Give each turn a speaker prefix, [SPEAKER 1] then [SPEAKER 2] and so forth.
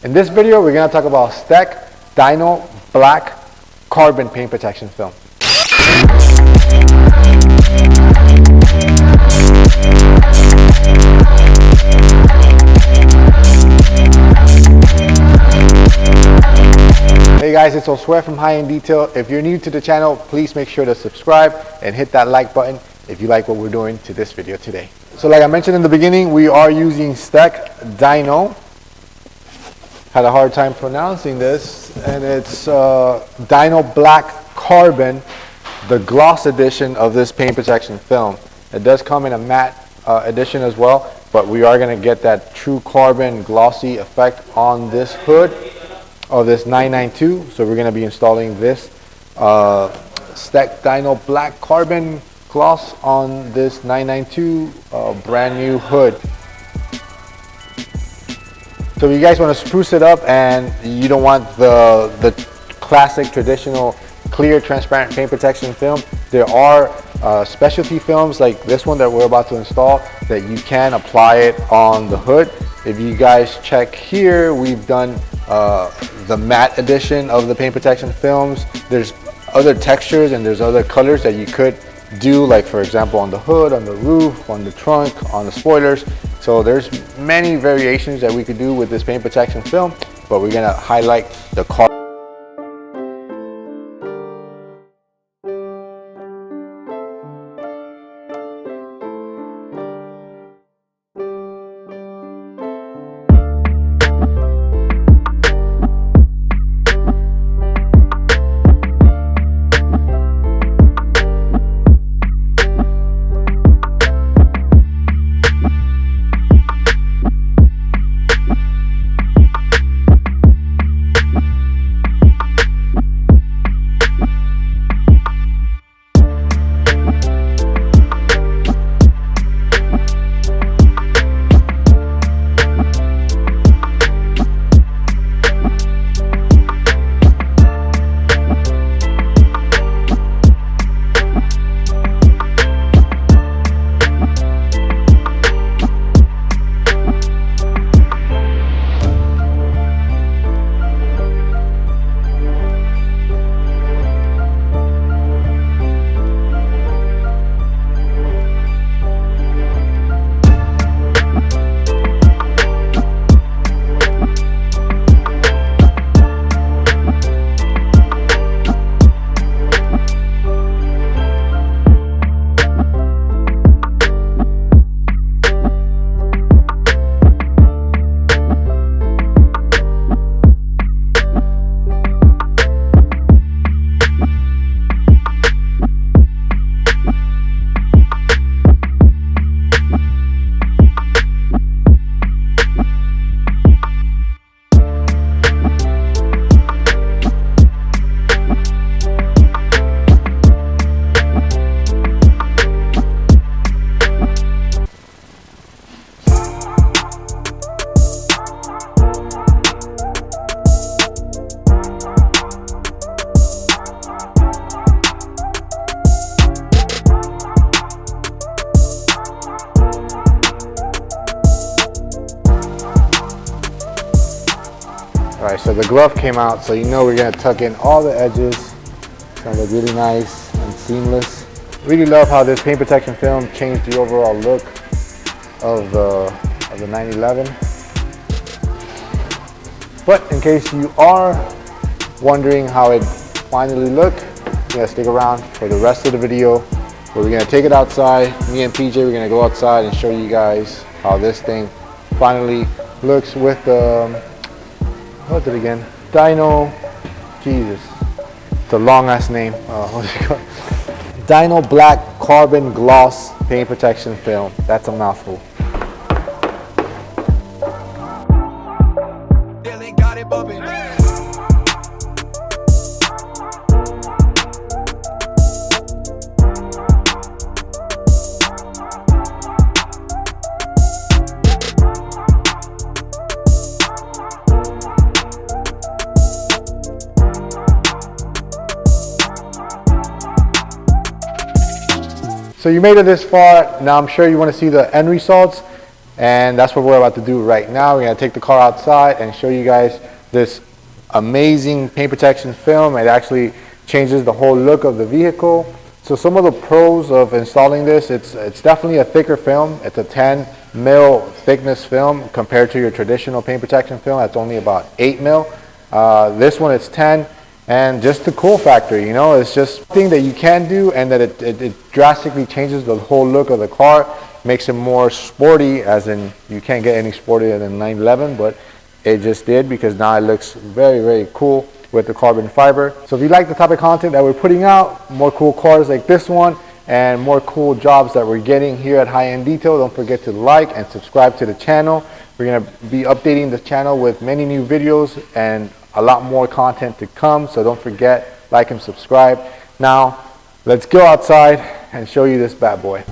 [SPEAKER 1] In this video, we're going to talk about Stek Dyno Black Carbon Paint Protection Film. Hey guys, it's Sweat from High End Detail. If you're new to the channel, please make sure to subscribe and hit that like button if you like what we're doing to this video today. So like I mentioned in the beginning, we are using Stek Dyno. Had a hard time pronouncing this, and it's Dyno Black Carbon, the gloss edition of this paint protection film. It does come in a matte edition as well, but we are going to get that true carbon glossy effect on this hood of this 992. So we're going to be installing this Stek Dyno Black Carbon gloss on this 992 brand new hood. So you guys want to spruce it up and you don't want the classic traditional clear transparent paint protection film, there are specialty films like this one that we're about to install that you can apply it on the hood. If you guys check here, we've done the matte edition of the paint protection films. There's other textures and there's other colors that you could do, like for example on the hood, on the roof, on the trunk, on the spoilers. So there's many variations that we could do with this paint protection film, but we're gonna highlight the carbon. Alright, so the glove came out, so you know we're going to tuck in all the edges. It's going to look really nice and seamless. Really love how this paint protection film changed the overall look of the 911. But in case you are wondering how it finally looked, you gotta stick around for the rest of the video where we're going to take it outside. Me and PJ, we're going to go outside and show you guys how this thing finally looks with the what's it again? Dyno, Jesus, it's a long ass name. What's it called? Dyno Black Carbon Gloss Paint Protection Film. That's a mouthful. So you made it this far. Now I'm sure you want to see the end results. and that's what we're about to do right now. We're going to take the car outside and show you guys this amazing paint protection film. It actually changes the whole look of the vehicle. So some of the pros of installing this, it's definitely a thicker film. It's a 10 mil thickness film compared to your traditional paint protection film that's only about 8 mil. This one it's 10. And just the cool factor, you know, it's just something that you can do, and that it drastically changes the whole look of the car, makes it more sporty, as in you can't get any sportier than 911, but it just did, because now it looks very, very cool with the carbon fiber. So if you like the type of content that we're putting out, more cool cars like this one, and more cool jobs that we're getting here at High End Detail, don't forget to like and subscribe to the channel. We're going to be updating the channel with many new videos and a lot more content to come, so don't forget, like and subscribe. Now let's go outside and show you this bad boy.